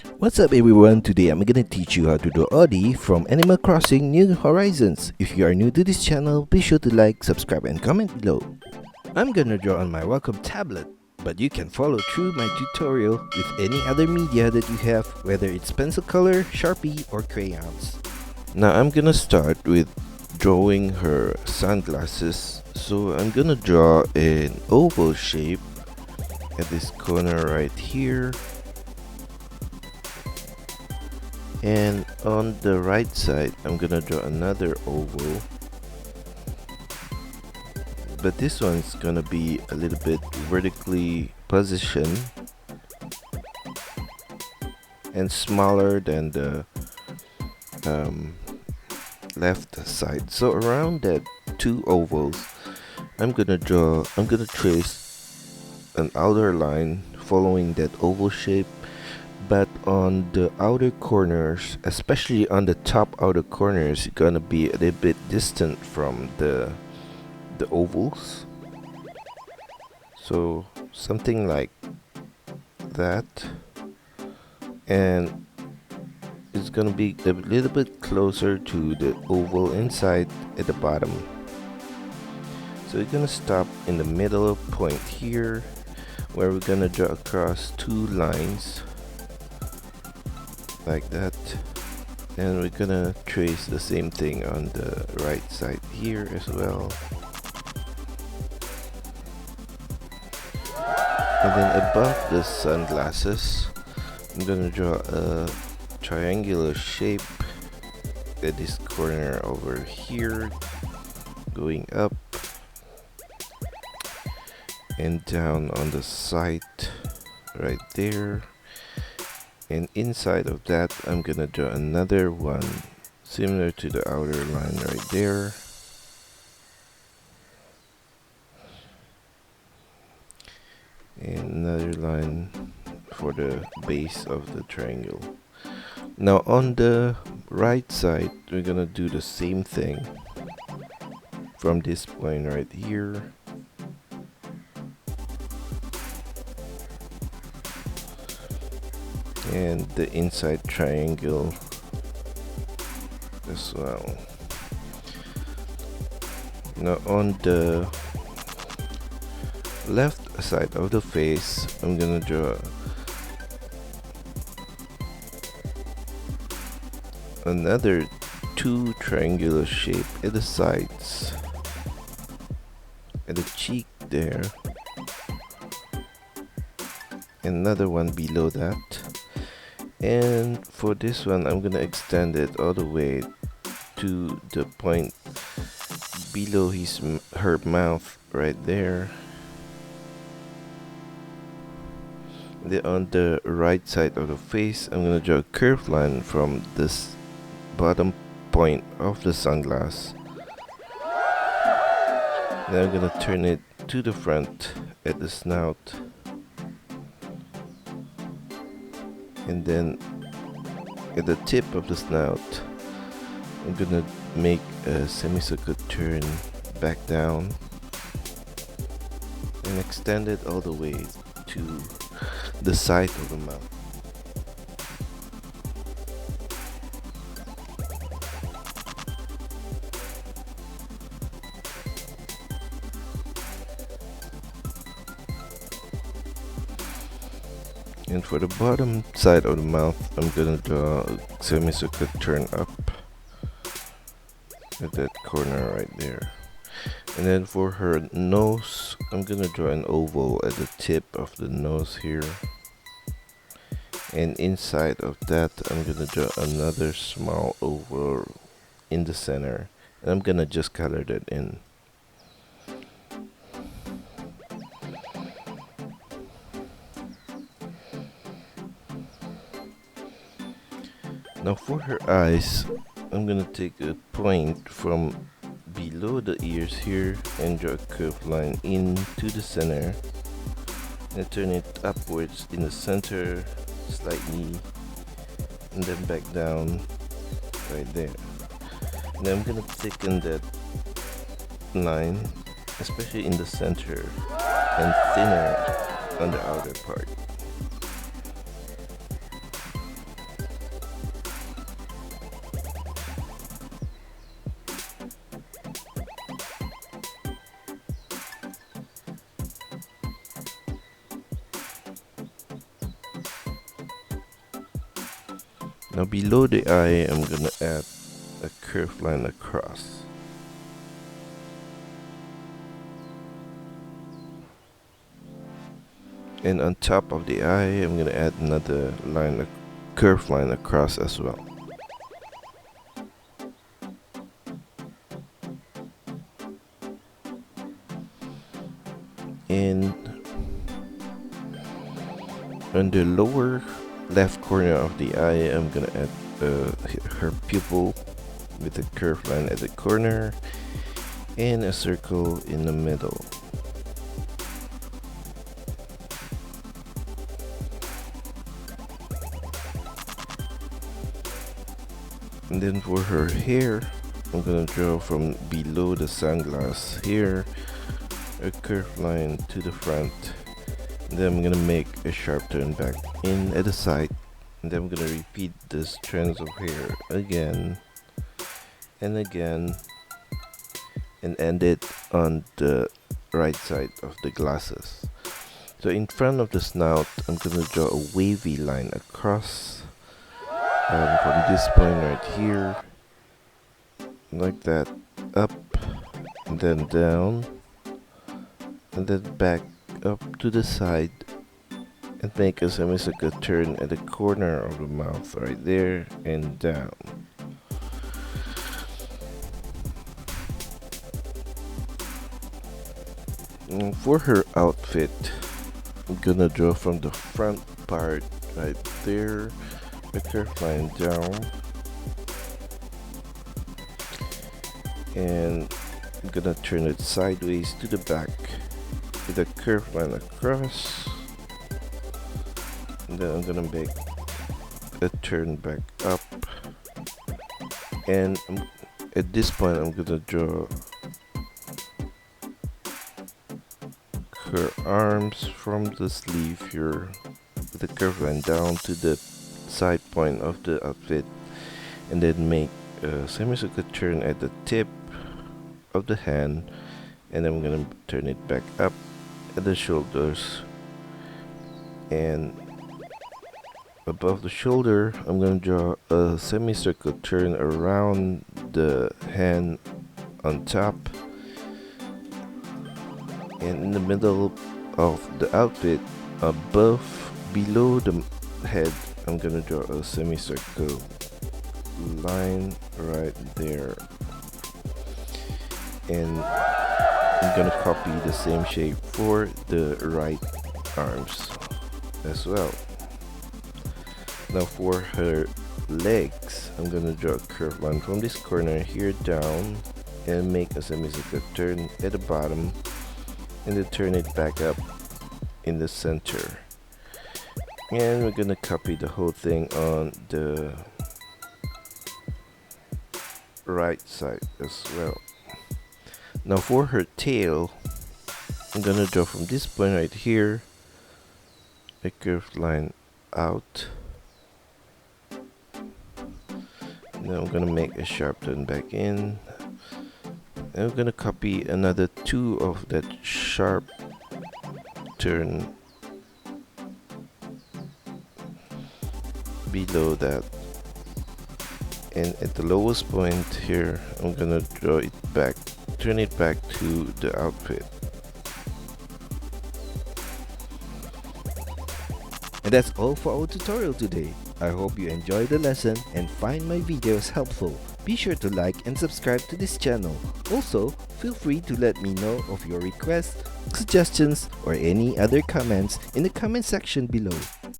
What's up everyone, today I'm gonna teach you how to draw Audie from Animal Crossing New Horizons. If you are new to this channel, be sure to like, subscribe and comment below. I'm gonna draw on my Wacom tablet, but you can follow through my tutorial with any other media that you have, whether it's pencil color, Sharpie or crayons. Now I'm gonna start with drawing her sunglasses. So I'm gonna draw an oval shape at this corner right here. And on the right side, I'm gonna draw another oval, but this one's gonna be a little bit vertically positioned and smaller than the left side. So around that two ovals, I'm gonna trace an outer line following that oval shape. But on the outer corners, especially on the top outer corners, it's gonna be a little bit distant from the ovals. So something like that, and it's gonna be a little bit closer to the oval inside at the bottom. So we're gonna stop in the middle point here, where we're gonna draw across two lines like that, and we're gonna trace the same thing on the right side here as well. And then above the sunglasses, I'm gonna draw a triangular shape at this corner over here, going up and down on the side right there. And inside of that, I'm gonna draw another one similar to the outer line right there. And another line for the base of the triangle. Now on the right side, we're gonna do the same thing from this point right here. And the inside triangle as well. Now on the left side of the face, I'm gonna draw another two triangular shape at the sides, at the cheek there, another one below that. And for this one, I'm gonna extend it all the way to the point below her mouth right there. Then on the right side of the face, I'm gonna draw a curved line from this bottom point of the sunglass. Then I'm gonna turn it to the front at the snout. And then at the tip of the snout, I'm gonna make a semicircle turn back down and extend it all the way to the side of the mouth. And for the bottom side of the mouth, I'm gonna draw a semicircle turn up at that corner right there. And then for her nose, I'm gonna draw an oval at the tip of the nose here. And inside of that, I'm gonna draw another small oval in the center. And I'm gonna just color that in. Now for her eyes, I'm gonna take a point from below the ears here and draw a curved line into the center and turn it upwards in the center slightly, and then back down right there. And then I'm gonna thicken that line, especially in the center, and thinner on the outer part. Now below the eye, I'm gonna add a curved line across. And on top of the eye, I'm gonna add another line, a curved line across as well. And on the lower left corner of the eye, I'm gonna add her pupil with a curved line at the corner and a circle in the middle. And then for her hair, I'm gonna draw from below the sunglass here a curved line to the front. And then I'm gonna make a sharp turn back in at the side. And then I'm gonna repeat the strands of hair again and again and end it on the right side of the glasses. So in front of the snout, I'm gonna draw a wavy line across from this point right here, like that, up and then down and then back up to the side and make a semicircle turn at the corner of the mouth right there and down. And for her outfit, I'm gonna draw from the front part right there, a curved line down, and I'm gonna turn it sideways to the back with a curved line across, and then I'm gonna make a turn back up, and at this point I'm gonna draw her arms from the sleeve here with a curved line down to the side point of the outfit, and then make a semicircle turn at the tip of the hand, and then I'm gonna turn it back up at the shoulders, and above the shoulder I'm gonna draw a semicircle turn around the hand on top, and in the middle of the outfit below the head I'm gonna draw a semicircle line right there, and I'm gonna copy the same shape for the right arms as well. Now for her legs, I'm gonna draw a curved line from this corner here down and make a semicircle turn at the bottom, and then turn it back up in the center. And we're gonna copy the whole thing on the right side as well. Now for her tail, I'm gonna draw from this point right here a curved line out. Now I'm gonna make a sharp turn back in, and I'm gonna copy another two of that sharp turn below that, and at the lowest point here I'm gonna draw it back, turn it back to the outfit. And that's all for our tutorial today. I hope you enjoyed the lesson and find my videos helpful. Be sure to like and subscribe to this channel. Also, feel free to let me know of your requests, suggestions, or any other comments in the comment section below.